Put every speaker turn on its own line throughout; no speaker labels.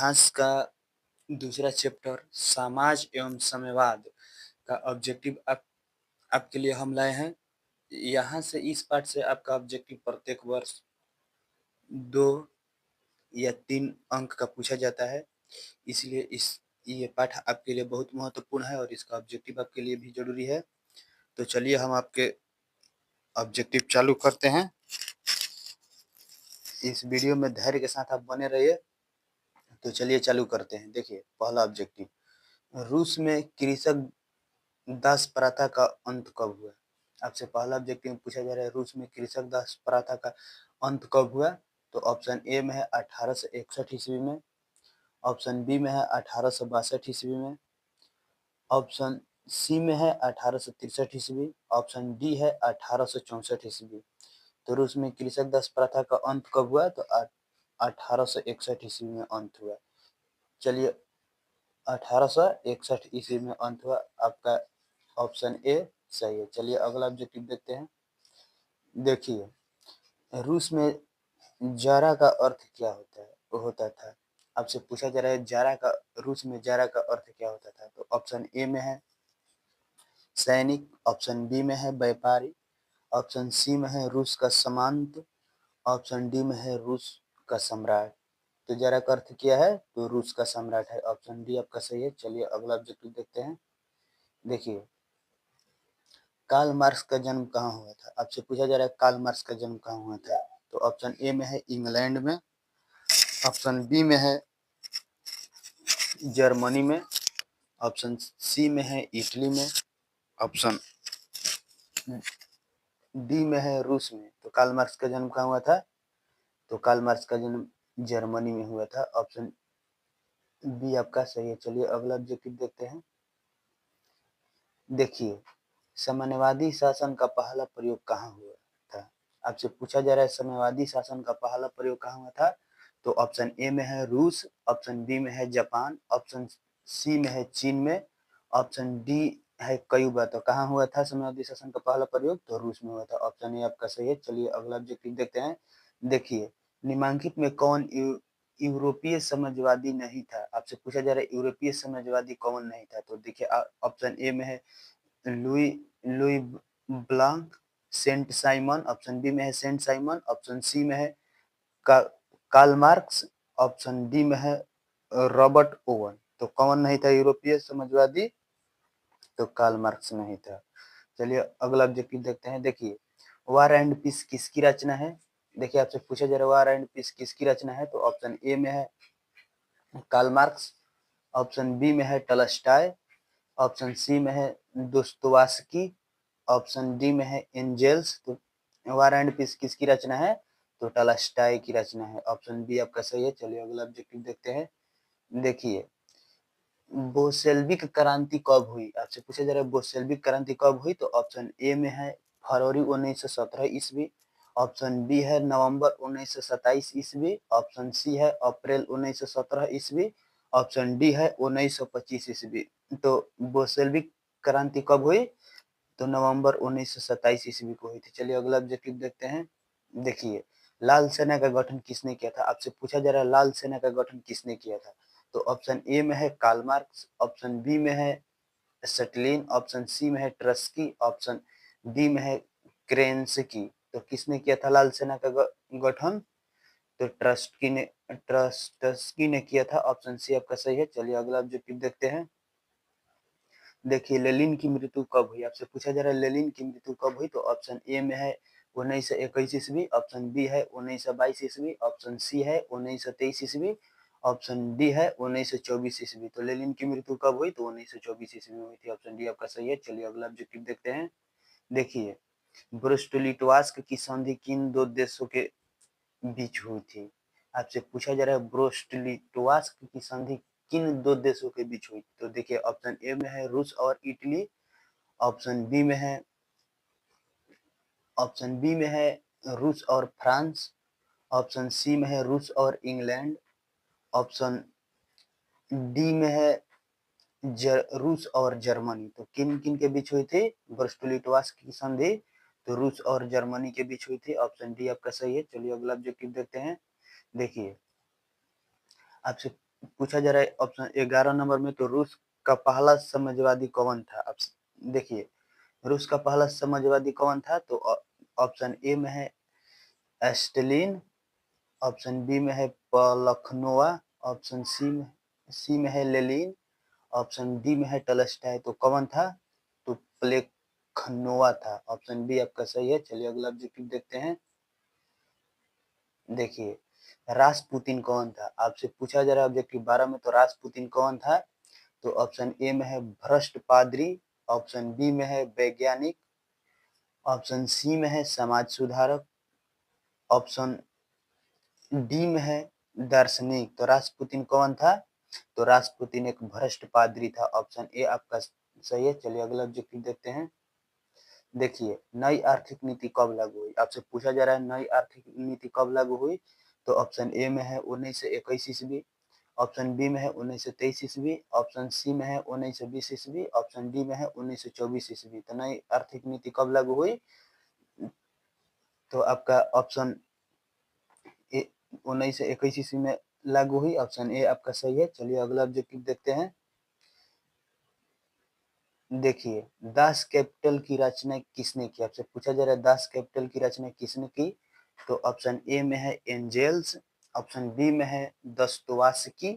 इतिहास का दूसरा चैप्टर समाज एवं साम्यवाद का ऑब्जेक्टिव आपके लिए हम लाए हैं। यहाँ से इस पाठ से आपका ऑब्जेक्टिव प्रत्येक वर्ष 2 या 3 अंक का पूछा जाता है। इसलिए ये पाठ आपके लिए बहुत महत्वपूर्ण है और इसका ऑब्जेक्टिव आपके लिए भी ज़रूरी है। तो चलिए हम आपके ऑब्जेक्टिव चालू करते हैं। इस वीडियो में धैर्य के साथ आप बने रहिए। तो चलिए चालू करते हैं। देखिए पहला ऑब्जेक्टिव, रूस में कृषक दास प्रथा का अंत कब हुआ? आपसे पहला ऑब्जेक्टिव पूछा जा रहा है, रूस में कृषक दास प्रथा का अंत कब हुआ? तो ऑप्शन ए में है 1861 ईस्वी में, ऑप्शन बी में है 1862 ईस्वी में, ऑप्शन सी में है 1863 ईस्वी, ऑप्शन डी है 1864 ईस्वी। तो रूस में कृषक दास प्रथा का अंत कब हुआ? तो 1861 ईस्वी में अंत हुआ। चलिए 1861 ईस्वी में अंत हुआ। आपका ऑप्शन ए सही है। चलिए अगला ऑब्जेक्टिव देखते हैं। देखिए रूस में जारा का अर्थ क्या होता था? आपसे पूछा जा रहा है जारा का, रूस में जारा का अर्थ क्या होता था? तो ऑप्शन ए में है सैनिक, ऑप्शन बी में है व्यापारी, ऑप्शन सी में है रूस का सामंत, ऑप्शन डी में है रूस का सम्राट। तो जारा का अर्थ क्या है? तो रूस का सम्राट है। ऑप्शन डी आपका सही है। चलिए अगला ऑब्जेक्टिव देखते हैं। देखिए कार्ल मार्क्स का जन्म कहाँ हुआ था? आपसे पूछा जा रहा है कार्ल मार्क्स का जन्म कहाँ हुआ था? तो ऑप्शन ए में है इंग्लैंड में, ऑप्शन बी में है जर्मनी में, ऑप्शन सी में है इटली में, ऑप्शन डी में है रूस में। तो कार्ल मार्क्स का जन्म कहाँ हुआ था? तो कार्ल मार्क्स का जन्म जर्मनी में हुआ था। ऑप्शन बी आपका सही है। चलिए अगला ऑब्जेक्टिव देखते हैं। देखिए साम्यवादी शासन का पहला प्रयोग कहाँ हुआ था? आपसे पूछा जा रहा है साम्यवादी शासन का पहला प्रयोग कहाँ हुआ था? तो ऑप्शन ए में है रूस, ऑप्शन बी में है जापान, ऑप्शन सी में है चीन में, ऑप्शन डी है क्यूबा। तो कहाँ हुआ था साम्यवादी शासन का पहला प्रयोग? तो रूस में हुआ था। ऑप्शन ए आपका सही है। चलिए अगला ऑब्जेक्टिव देखते हैं। देखिए निम्नलिखित में कौन यूरोपीय समाजवादी नहीं था? आपसे पूछा जा रहा है यूरोपीय समाजवादी कौन नहीं था? तो देखिए ऑप्शन ए में है Louis Louis Blanc, Saint Simon, option B में है सेंट साइमन, ऑप्शन सी में है कार्ल मार्क्स, ऑप्शन डी में है रॉबर्ट ओवन। तो कौन नहीं था यूरोपीय समाजवादी? तो कार्ल मार्क्स नहीं था। चलिए अगला ऑब्जेक्टिव देखते हैं। देखिए वार एंड पीस किसकी रचना है? देखिए आपसे पूछा जा रहा है वार एंड पीस किसकी रचना है? तो ऑप्शन ए में है कार्ल मार्क्स, ऑप्शन बी में है टॉल्स्टॉय, ऑप्शन सी में है दोस्तोयेव्स्की, ऑप्शन डी में है एंजेल्स। तो वार एंड पीस किसकी रचना है? तो टॉल्स्टॉय की रचना है। ऑप्शन बी आपका सही है। चलिए अगला ऑब्जेक्टिव देखते हैं। देखिए बोल्शेविक क्रांति कब हुई? आपसे पूछा जा रहा है बोल्शेविक क्रांति कब हुई? तो ऑप्शन ए में है फरवरी 1917 ईस्वी, ऑप्शन बी है नवंबर 1927 ईस्वी, ऑप्शन सी है अप्रैल 1917 ईस्वी, ऑप्शन डी है 1925 ईस्वी। तो बोल्शेविक क्रांति कब हुई? तो नवंबर 1927 ईस्वी को हुई थी। चलिए अगला ऑब्जेक्टिव देखते हैं। देखिए लाल सेना का गठन किसने किया था? आपसे पूछा जा रहा है लाल सेना का गठन किसने किया था? तो ऑप्शन ए में है कार्ल मार्क्स, ऑप्शन बी में है स्टैलिन, ऑप्शन सी में है ट्रस्की, ऑप्शन डी में है केरेंस्की। तो किसने किया था लाल सेना का गठन? तो ट्रस्की ने किया था। ऑप्शन सी आपका सही है। चलिए अगला ऑब्जेक्टिव देखते हैं। देखिए लेनिन की मृत्यु कब हुई? आपसे पूछा जा रहा है लेनिन की मृत्यु कब हुई? तो ऑप्शन ए में है 1921 ईस्वी, ऑप्शन बी है 1922 ईस्वी, ऑप्शन सी है 1923 ईस्वी, ऑप्शन डी है 1924 ईस्वी। तो लेनिन की मृत्यु कब हुई? तो 1924 ईस्वी में हुई थी। ऑप्शन डी आपका सही है। चलिए अगला ऑब्जेक्टिव देखते हैं। देखिए ब्रेस्ट-लिटवास्क की संधि किन दो देशों के बीच हुई थी? आपसे पूछा जा रहा है ब्रेस्ट-लिटवास्क की संधि किन दो देशों के बीच हुई? तो देखिए ऑप्शन ए में है रूस और इटली, ऑप्शन बी में है रूस और फ्रांस, ऑप्शन सी में है रूस और इंग्लैंड, ऑप्शन डी में है रूस और जर्मनी। तो किन किन के बीच हुई थी ब्रेस्ट-लिटवास्क की संधि? तो रूस और जर्मनी के बीच हुई थी। ऑप्शन डी आपका सही है। चलिए अगला ऑब्जेक्टिव देखते हैं। देखिए आपसे पूछा जा रहा है ऑप्शन 11 नंबर में, तो रूस का पहला समाजवादी कौन था? आप देखिए, रूस का पहला समाजवादी कौन था? तो ऑप्शन ए में है स्टालिन, ऑप्शन बी में है प्लखनोवा, ऑप्शन सी में है लेनिन, ऑप्शन डी में है टॉल्स्टॉय। तो कौन था? तो प्लेखनोवा था। ऑप्शन बी आपका सही है। चलिए अगला ऑब्जेक्टिव देखते हैं। देखिए, रासपुतिन कौन था? आपसे पूछा जा रहा है ऑब्जेक्टिव 12 में, तो रासपुतिन कौन था? तो ऑप्शन ए में है भ्रष्ट पादरी, ऑप्शन बी में है वैज्ञानिक, ऑप्शन सी में है समाज सुधारक, ऑप्शन डी में है दार्शनिक। तो रासपुतिन कौन था? तो रासपुतिन एक भ्रष्ट पादरी था। ऑप्शन ए आपका सही है। चलिए अगला ऑब्जेक्टिव देखते हैं। देखिए, नई आर्थिक नीति कब लागू हुई? आपसे पूछा जा रहा है नई आर्थिक नीति कब लागू हुई? तो ऑप्शन ए में है 1921 ईस्वी, ऑप्शन बी में है 1923 ईस्वी, ऑप्शन सी में है 1920 ईस्वी, ऑप्शन डी में है 1924 ईस्वी। तो नई आर्थिक नीति कब लागू हुई? तो आपका ऑप्शन 1921 ईस्वी में लागू हुई। ऑप्शन ए आपका सही है। चलिए अगला ऑब्जेक्टिव देखते हैं। देखिए, दास कैपिटल की रचना किसने की? आपसे पूछा जा रहा है दास कैपिटल की रचना किसने की? तो ऑप्शन ए में है एंजेल्स, ऑप्शन बी में है दोस्तोयेव्स्की,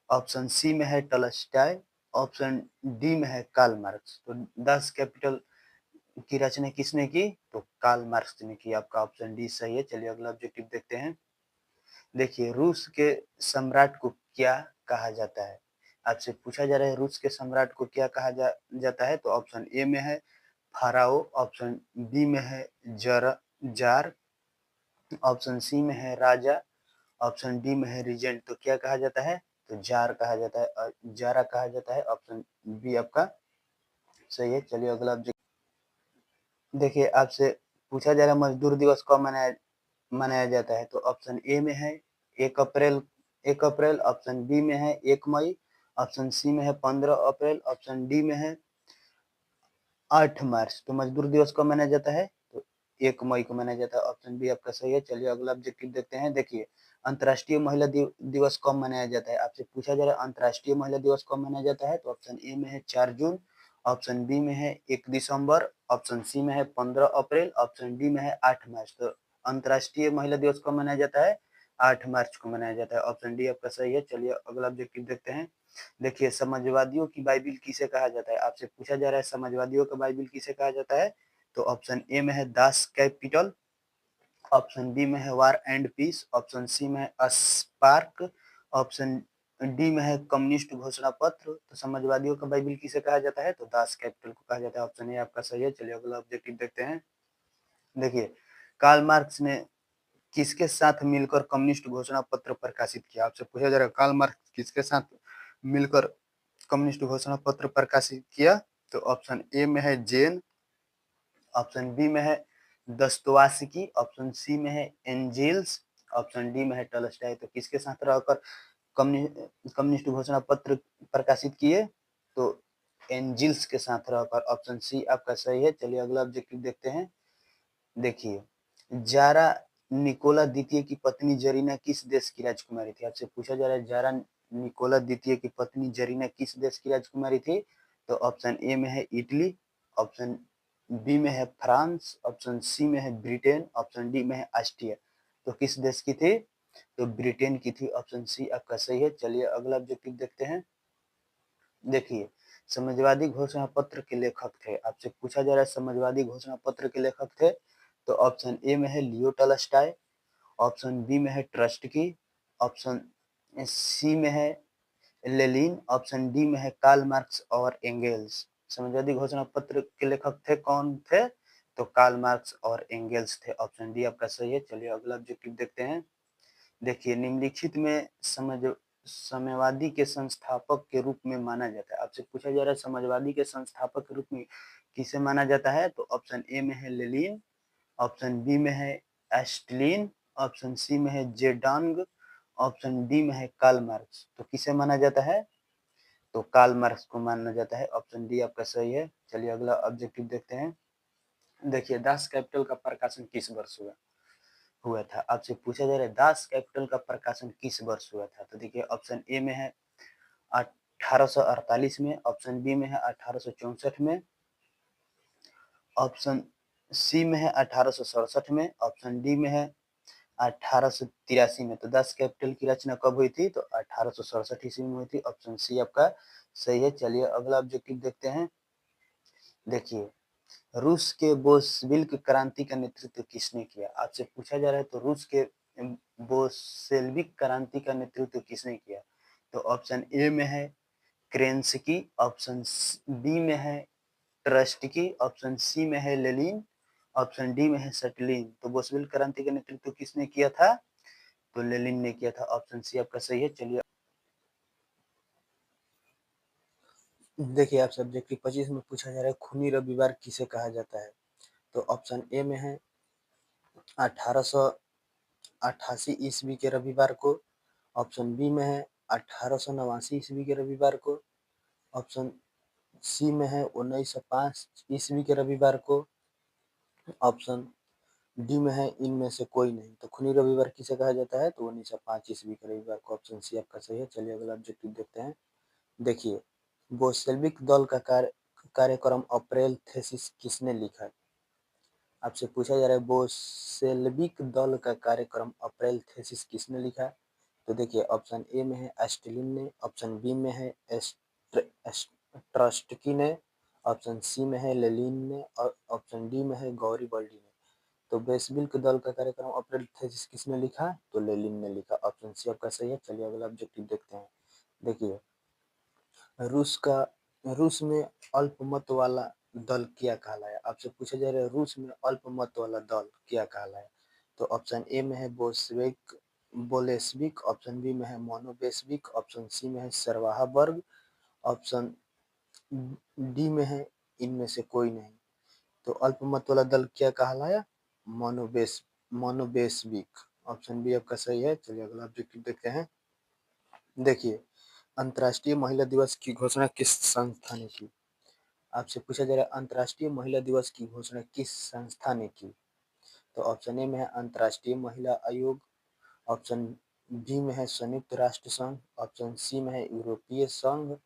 ऑप्शन सी में है टॉल्स्टॉय, ऑप्शन डी में है कार्ल मार्क्स। तो दास कैपिटल की रचना किसने की? तो कार्ल मार्क्स ने की। आपका ऑप्शन डी सही है। चलिए अगला ऑब्जेक्टिव देखते हैं। देखिए, रूस के सम्राट को क्या कहा जाता है? आपसे पूछा जा रहा है रूस के सम्राट को क्या कहा जाता है? तो ऑप्शन ए में है फाराओ, ऑप्शन बी में है जार, ऑप्शन सी में है राजा, ऑप्शन डी में है रीजेंट। तो क्या कहा जाता है? तो जार कहा जाता है और जारा कहा जाता है। ऑप्शन बी आपका सही है। चलिए अगला ऑब्जेक्ट देखिए, आपसे पूछा जा रहा है मजदूर दिवस कब मनाया मनाया जाता है? तो ऑप्शन ए में है 1 अप्रैल, 1 अप्रैल, ऑप्शन बी में है 1 मई, ऑप्शन सी में है 15 अप्रैल, ऑप्शन डी में है 8 मार्च। तो मजदूर दिवस कब मनाया जाता है? तो 1 मई को मनाया जाता है। ऑप्शन बी आपका सही है। चलिए अगला ऑब्जेक्टिव देखते हैं। देखिए, अंतर्राष्ट्रीय महिला दिवस कब मनाया जाता है? आपसे पूछा जा रहा है अंतर्राष्ट्रीय महिला दिवस कब मनाया जाता है? तो ऑप्शन ए में है 4 जून, ऑप्शन बी में है 1 दिसंबर, ऑप्शन सी में है 15 अप्रैल, ऑप्शन डी में है 8 मार्च। तो अंतर्राष्ट्रीय महिला दिवस कब मनाया जाता है? 8 मार्च को मनाया जाता है। ऑप्शन डी आपका सही है। चलिए अगला ऑब्जेक्टिव देखते हैं। देखिए, समाजवादियों की बाइबिल किसे कहा जाता है? आपसे पूछा जा रहा है समाजवादियों का बाइबिल किसे कहा जाता है? तो ऑप्शन ए में है दास कैपिटल, ऑप्शन बी में है war and piece, option C में है स्पार्क, ऑप्शन डी में है कम्युनिस्ट घोषणा पत्र। तो समाजवादियों का बाइबिल किसे कहा जाता है? तो दास कैपिटल को कहा जाता है। ऑप्शन ए आपका सही है। चलिए अगला ऑब्जेक्टिव देखते हैं। देखिए, कार्ल मार्क्स ने किसके साथ मिलकर कम्युनिस्ट घोषणा पत्र प्रकाशित किया? आपसे पूछा जा रहा है कार्ल मार्क्स किसके साथ मिलकर कम्युनिस्ट घोषणा पत्र प्रकाशित किया? तो ऑप्शन ए में है जेन, ऑप्शन बी में है दस्तोयेव्स्की, ऑप्शन सी में है एंजेल्स, ऑप्शन डी में है टॉल्स्टॉय। तो किसके साथ रहकर कम्युनिस्ट घोषणा पत्र प्रकाशित किए? तो एंजिल्स के साथ रहकर। ऑप्शन सी आपका सही है। चलिए अगला ऑब्जेक्टिव देखते हैं। देखिए, जारा निकोला द्वितीय की पत्नी जरीना किस देश की राजकुमारी थी? आपसे पूछा जा रहा है जारा निकोला द्वितीय की पत्नी जरीना किस देश की राजकुमारी थी? तो ऑप्शन ए में है इटली, ऑप्शन बी में है फ्रांस, ऑप्शन सी में है ब्रिटेन, ऑप्शन डी में है ऑस्ट्रिया। तो किस देश की थी? तो ब्रिटेन की थी। ऑप्शन सी आपका सही है। चलिए अगला ऑब्जेक्टिव देखते हैं। देखिए, समाजवादी घोषणा पत्र के लेखक थे। आपसे पूछा जा रहा है समाजवादी घोषणा पत्र के लेखक थे। तो ऑप्शन ए में है लियो टॉल्स्टॉय, ऑप्शन बी में है ट्रस्टकी, ऑप्शन सी में है लेनिन, ऑप्शन डी में है कार्ल मार्क्स और एंगेल्स। समाजवादी घोषणा पत्र के लेखक थे कौन थे? तो कार्ल मार्क्स और एंगेल्स थे। ऑप्शन डी आपका सही है। चलिए अगला ऑब्जेक्टिव देखते हैं। देखिए, निम्नलिखित में साम्यवादी के संस्थापक के रूप में माना जाता है। आपसे पूछा जा रहा है समाजवादी के संस्थापक के रूप में किसे माना जाता है? तो ऑप्शन ए में है लेनिन, ऑप्शन बी में है स्टालिन, ऑप्शन सी में है जेडांग, ऑप्शन डी में है कार्ल मार्क्स। तो किसे माना जाता है? तो कार्ल मार्क्स को माना जाता है। ऑप्शन डी आपका सही है। चलिए अगला ऑब्जेक्टिव देखते हैं। देखिए, दास कैपिटल का प्रकाशन किस वर्ष हुआ? हुआ था। आपसे पूछा जा रहा है दास कैपिटल का प्रकाशन किस वर्ष हुआ था? तो देखिए ऑप्शन ए में है 1848 में, ऑप्शन बी में है 1864 में, ऑप्शन सी में है 1867 में, ऑप्शन डी में है 1883 में। तो दास कैपिटल की रचना कब हुई थी? तो 1867 ईस्वी में हुई थी। ऑप्शन सी आपका सही है। चलिए अगला ऑब्जेक्टिव देखते हैं। देखिए रूस के बोल्शेविक क्रांति का नेतृत्व किसने किया? आपसे पूछा जा रहा है तो रूस के बोल्शेविक क्रांति का नेतृत्व किसने किया? तो ऑप्शन ए में है केरेंस्की, ऑप्शन बी में है ट्रस्टकी, ऑप्शन सी में है लेनिन, ऑप्शन डी में है स्टालिन। तो बोल्शेविक क्रांति का नेतृत्व किसने किया था? तो लेनिन ने किया था। ऑप्शन सी आपका सही है। चलिए देखिए आप सब्जेक्टिव 25 में पूछा जा रहा है खूनी रविवार किसे कहा जाता है? तो ऑप्शन ए में है 1888 ईस्वी के रविवार को, ऑप्शन बी में है 1889 ईस्वी के रविवार को, ऑप्शन सी में है 1905 ईस्वी के रविवार को, ऑप्शन डी में है इनमें से कोई नहीं। तो खूनी रविवार किसे कहा जाता है? तो 1905 ईस्वी के रविवार को। ऑप्शन सी आपका सही है। चलिए अगला ऑब्जेक्टिव देखते हैं। देखिए बोल्शेविक दल का कार्यक्रम अप्रैल थीसिस किसने लिखा? आपसे पूछा जा रहा है बोल्शेविक दल का कार्यक्रम अप्रैल थीसिस किसने लिखा? तो देखिए ऑप्शन ए में है स्टालिन ने, ऑप्शन बी में है ट्रस्टकी ने, ऑप्शन सी में है लेनिन ने और ऑप्शन डी में है गौरीबल्डी ने। तो बोल्शेविक दल का कार्यक्रम अप्रैल थीसिस किसने लिखा? तो लेनिन ने लिखा। ऑप्शन सी आपका सही है। चलिए अगला ऑब्जेक्टिव देखते हैं। देखिए रूस में अल्पमत वाला दल क्या कहलाया? आपसे पूछा जा रहा है रूस में अल्पमत वाला दल क्या कहलाया? तो ऑप्शन ए में है बोलेस्विक, ऑप्शन बी में है मोनोबेस्विक, ऑप्शन सी में है सरवाहा वर्ग, ऑप्शन डी में है इनमें से कोई नहीं। तो अल्पमत वाला दल क्या कहलाया? मोनोबेस्विक। ऑप्शन बी आपका सही है। चलिए अगला ऑब्जेक्टिव देखते हैं। देखिए अंतर्राष्ट्रीय महिला दिवस की घोषणा किस संस्था ने की? आपसे पूछा जा रहा है अंतर्राष्ट्रीय महिला दिवस की घोषणा किस संस्था ने की? तो ऑप्शन ए में है अंतर्राष्ट्रीय महिला आयोग, ऑप्शन बी में है संयुक्त राष्ट्र संघ, ऑप्शन सी में है यूरोपीय संघ,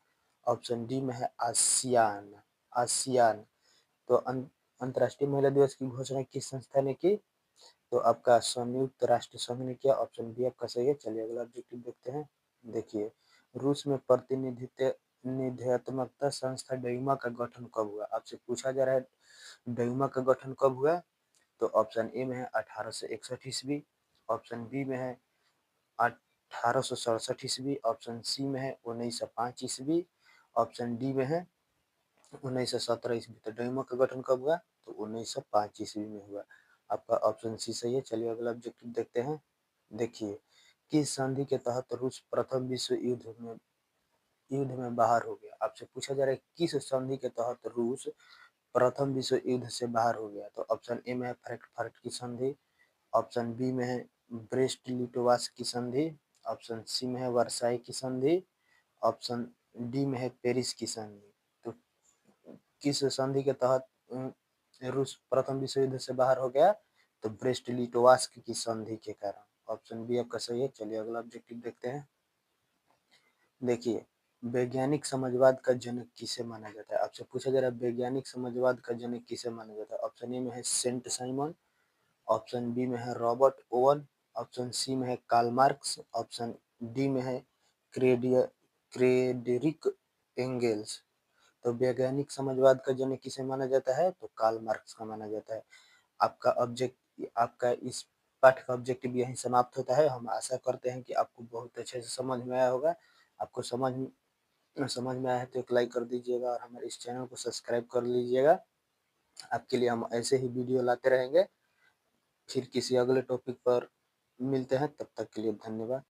ऑप्शन डी में है आसियान आसियान। तो अंतर्राष्ट्रीय महिला दिवस की घोषणा किस संस्था ने की? तो आपका संयुक्त राष्ट्र संघ ने किया। ऑप्शन बी आपका सही है। चलिए अगला ऑब्जेक्टिव देखते हैं। देखिए रूस में प्रतिनिधित्व संस्था डयूमा का गठन कब हुआ? आपसे पूछा जा रहा है डयूमा का गठन कब हुआ? तो ऑप्शन ए में है 1861 ईस्वी, ऑप्शन बी में है 1867 ईस्वी, ऑप्शन सी में है 1905 ईस्वी, ऑप्शन डी में है 1917 ईस्वी। तो डयूमा का गठन कब हुआ? तो 1905 ईस्वी में हुआ। आपका ऑप्शन सी सही है। चलिए अगला ऑब्जेक्टिव देखते हैं। देखिए किस संधि के तहत रूस प्रथम विश्व युद्ध में बाहर हो गया? आपसे पूछा जा रहा है किस संधि के तहत रूस प्रथम विश्व युद्ध से बाहर हो गया? तो ऑप्शन ए में है फ्रैंकफर्ट की संधि, ऑप्शन बी में है ब्रेस्ट लिटोवास की संधि, ऑप्शन सी में है वर्साई की संधि, ऑप्शन डी में है पेरिस की संधि। तो किस संधि के तहत रूस प्रथम विश्व युद्ध से बाहर हो गया? तो ब्रेस्ट लिटोवास्क की संधि के कारण। ऑप्शन बी आपका सही है। चलिए अगला ऑब्जेक्टिव देखते हैं। देखिए वैज्ञानिक समाजवाद का जनक किसे माना जाता है? आपसे पूछा जा रहा है वैज्ञानिक समाजवाद का जनक किसे माना जाता है? ऑप्शन ए में है सेंट साइमन, ऑप्शन बी में है रॉबर्ट ओवन, ऑप्शन सी में है कार्ल मार्क्स, ऑप्शन डी में है फ्रेडरिक एंगेल्स। तो वैज्ञानिक समाजवाद का जनक किसे माना जाता है? तो कार्ल मार्क्स का माना जाता है। आपका इस पाठ का ऑब्जेक्टिव यहीं समाप्त होता है। हम आशा करते हैं कि आपको बहुत अच्छे से समझ में आया होगा। आपको समझ में आया है तो एक लाइक कर दीजिएगा और हमारे इस चैनल को सब्सक्राइब कर लीजिएगा। आपके लिए हम ऐसे ही वीडियो लाते रहेंगे। फिर किसी अगले टॉपिक पर मिलते हैं। तब तक के लिए धन्यवाद।